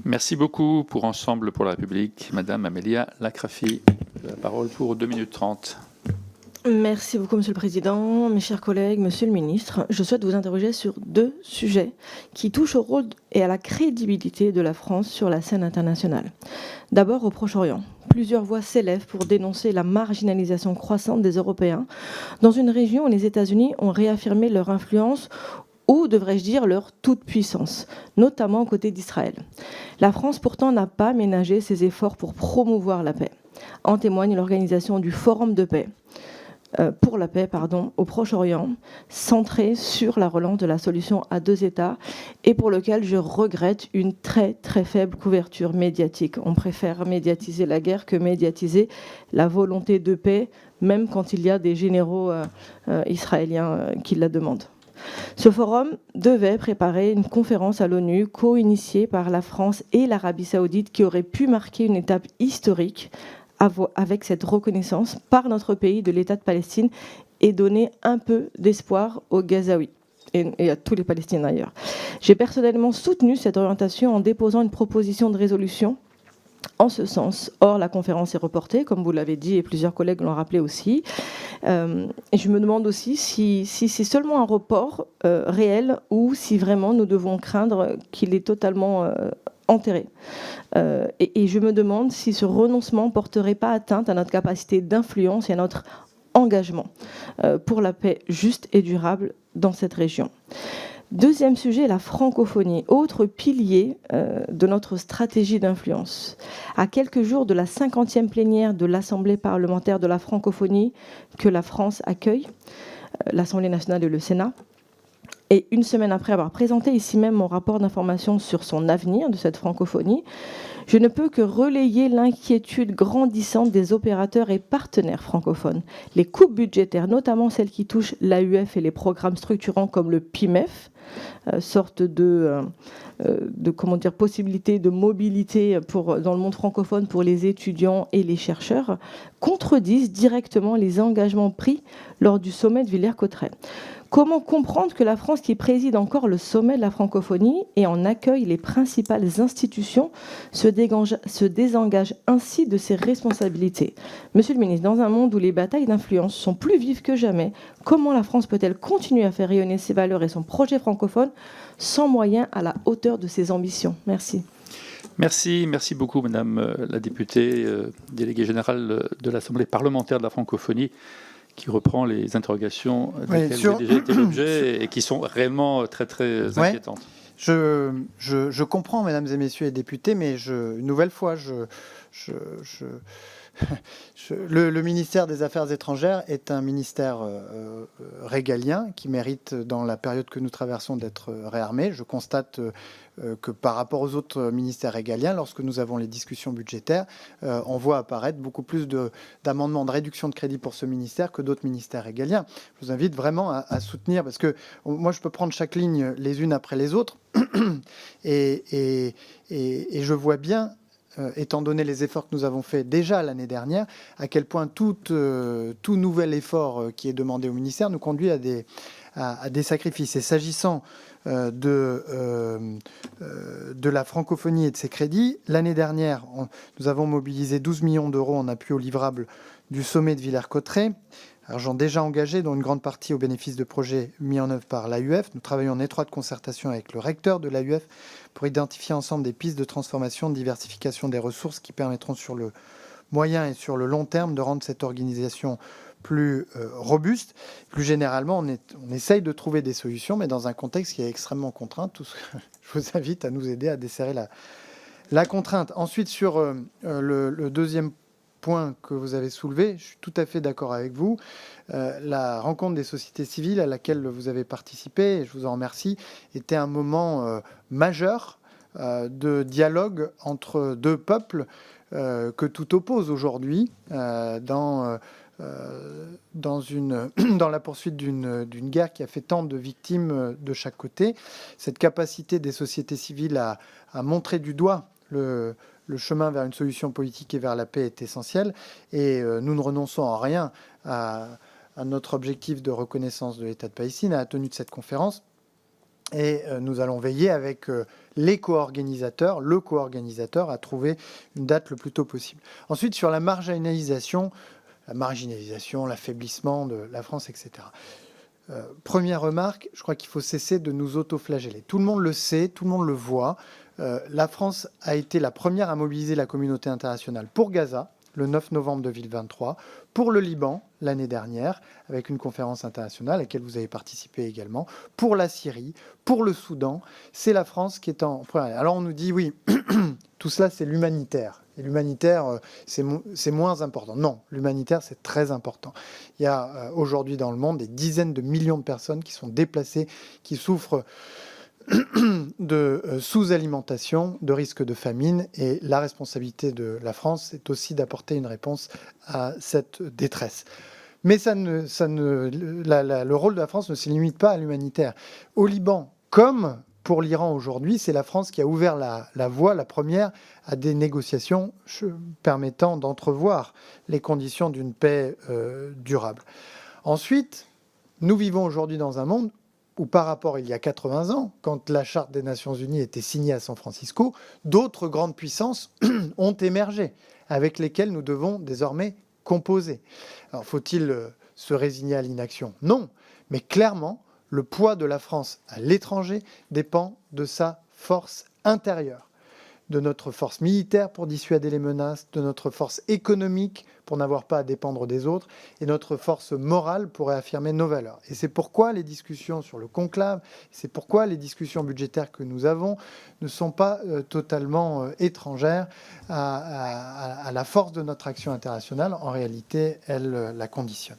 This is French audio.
Merci beaucoup pour Ensemble pour la République, Madame Amélia Lacrafi. La parole pour 2 minutes 30. Merci beaucoup, Monsieur le Président, mes chers collègues, Monsieur le Ministre. Je souhaite vous interroger sur 2 sujets qui touchent au rôle et à la crédibilité de la France sur la scène internationale. D'abord, au Proche-Orient. Plusieurs voix s'élèvent pour dénoncer la marginalisation croissante des Européens dans une région où les États-Unis ont réaffirmé leur influence, ou devrais-je dire leur toute-puissance, notamment aux côtés d'Israël. La France, pourtant, n'a pas ménagé ses efforts pour promouvoir la paix. En témoigne l'organisation du Forum de paix. Pour la paix, au Proche-Orient, centré sur la relance de la solution à 2 États et pour lequel je regrette une très très faible couverture médiatique. On préfère médiatiser la guerre que médiatiser la volonté de paix, même quand il y a des généraux israéliens qui la demandent. Ce forum devait préparer une conférence à l'ONU co-initiée par la France et l'Arabie saoudite qui aurait pu marquer une étape historique avec cette reconnaissance par notre pays de l'État de Palestine et donner un peu d'espoir aux Gazaouis et à tous les Palestiniens d'ailleurs. J'ai personnellement soutenu cette orientation en déposant une proposition de résolution en ce sens. Or, la conférence est reportée, comme vous l'avez dit, et plusieurs collègues l'ont rappelé aussi. Et je me demande aussi si c'est seulement un report réel ou si vraiment nous devons craindre qu'il est totalement enterré. Et je me demande si ce renoncement ne porterait pas atteinte à notre capacité d'influence et à notre engagement pour la paix juste et durable dans cette région. Deuxième sujet, la francophonie, autre pilier de notre stratégie d'influence. À quelques jours de la 50e plénière de l'Assemblée parlementaire de la francophonie que la France accueille, l'Assemblée nationale et le Sénat, et une semaine après avoir présenté ici même mon rapport d'information sur son avenir de cette francophonie, je ne peux que relayer l'inquiétude grandissante des opérateurs et partenaires francophones. Les coupes budgétaires, notamment celles qui touchent l'AUF et les programmes structurants comme le PIMEF, sorte de possibilité de mobilité dans le monde francophone pour les étudiants et les chercheurs, contredisent directement les engagements pris lors du sommet de Villers-Cotterêts. Comment comprendre que la France, qui préside encore le sommet de la francophonie et en accueille les principales institutions, se désengage ainsi de ses responsabilités ? Monsieur le ministre, dans un monde où les batailles d'influence sont plus vives que jamais, comment la France peut-elle continuer à faire rayonner ses valeurs et son projet francophone sans moyens à la hauteur de ses ambitions ? Merci. Merci beaucoup, Madame la députée, déléguée générale de l'Assemblée parlementaire de la francophonie, qui reprend les interrogations desquelles vous avez déjà été l'objet et qui sont réellement très, très inquiétantes. Je comprends, mesdames et messieurs les députés, mais une nouvelle fois, le ministère des Affaires étrangères est un ministère régalien qui mérite, dans la période que nous traversons, d'être réarmé. Je constate que par rapport aux autres ministères régaliens, lorsque nous avons les discussions budgétaires, on voit apparaître beaucoup plus d'amendements de réduction de crédit pour ce ministère que d'autres ministères régaliens. Je vous invite vraiment à soutenir, parce que moi, je peux prendre chaque ligne les unes après les autres, et je vois bien, étant donné les efforts que nous avons faits déjà l'année dernière, à quel point tout nouvel effort qui est demandé au ministère nous conduit à des sacrifices. Et s'agissant de la francophonie et de ses crédits, l'année dernière, nous avons mobilisé 12 millions d'euros en appui au livrable du sommet de Villers-Cotterêts, argent déjà engagé, dont une grande partie au bénéfice de projets mis en œuvre par l'AUF. Nous travaillons en étroite concertation avec le recteur de l'AUF pour identifier ensemble des pistes de transformation, de diversification des ressources qui permettront sur le moyen et sur le long terme de rendre cette organisation plus robuste. Plus généralement, on essaye de trouver des solutions, mais dans un contexte qui est extrêmement contraint. Je vous invite à nous aider à desserrer la contrainte. Ensuite, sur le deuxième point que vous avez soulevé, je suis tout à fait d'accord avec vous. La rencontre des sociétés civiles à laquelle vous avez participé, et je vous en remercie, était un moment majeur de dialogue entre 2 peuples que tout oppose aujourd'hui dans la poursuite d'une guerre qui a fait tant de victimes de chaque côté. Cette capacité des sociétés civiles à montrer du doigt le chemin vers une solution politique et vers la paix est essentiel. Et nous ne renonçons en rien à notre objectif de reconnaissance de l'État de Palestine, à la tenue de cette conférence. Et nous allons veiller avec les co-organisateurs, le co-organisateur, à trouver une date le plus tôt possible. Ensuite, sur la marginalisation, l'affaiblissement de la France, etc. Première remarque, je crois qu'il faut cesser de nous auto-flageller. Tout le monde le sait, tout le monde le voit. La France a été la première à mobiliser la communauté internationale pour Gaza, le 9 novembre 2023, pour le Liban l'année dernière, avec une conférence internationale à laquelle vous avez participé également, pour la Syrie, pour le Soudan. C'est la France qui est en première. Alors on nous dit, oui, tout cela c'est l'humanitaire. Et l'humanitaire, c'est moins important. Non, l'humanitaire, c'est très important. Il y a aujourd'hui dans le monde des dizaines de millions de personnes qui sont déplacées, qui souffrent de sous-alimentation, de risque de famine. Et la responsabilité de la France est aussi d'apporter une réponse à cette détresse. Mais le rôle de la France ne se limite pas à l'humanitaire. Au Liban, comme pour l'Iran aujourd'hui, c'est la France qui a ouvert la voie, la première, à des négociations permettant d'entrevoir les conditions d'une paix durable. Ensuite, nous vivons aujourd'hui dans un monde où, par rapport il y a 80 ans, quand la Charte des Nations Unies était signée à San Francisco, d'autres grandes puissances ont émergé, avec lesquelles nous devons désormais composer. Alors, faut-il se résigner à l'inaction? Non, mais clairement, le poids de la France à l'étranger dépend de sa force intérieure, de notre force militaire pour dissuader les menaces, de notre force économique pour n'avoir pas à dépendre des autres, et notre force morale pour réaffirmer nos valeurs. Et c'est pourquoi les discussions sur le conclave, c'est pourquoi les discussions budgétaires que nous avons ne sont pas totalement étrangères à la force de notre action internationale. En réalité, elles la conditionnent.